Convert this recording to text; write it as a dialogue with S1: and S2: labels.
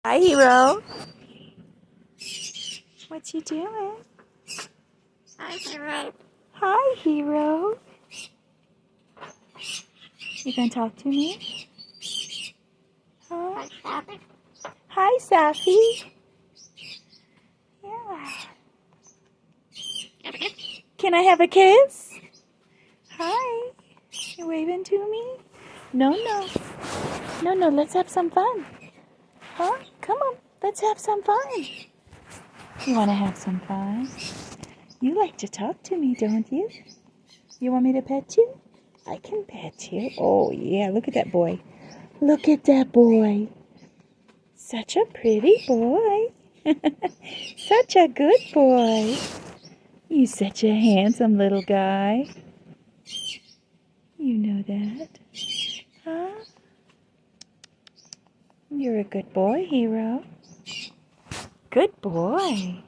S1: Hi, Hero. What you doing?
S2: Hi, Hero.
S1: Hi, Hero. You gonna talk to me? Huh?
S2: Hi, Sappy.
S1: Hi, Safi. Yeah.
S2: Have a kiss.
S1: Can I have a kiss? Hi. You waving to me? No, no. No, no, let's have some fun. Huh? Come on, let's have some fun. You want to have some fun? You like to talk to me, don't you? You want me to pet you? I can pet you. Oh, yeah, look at that boy. Look at that boy. Such a pretty boy. Such a good boy. You such a handsome little guy. You know that. Huh? You're a good boy, Hero. Good boy.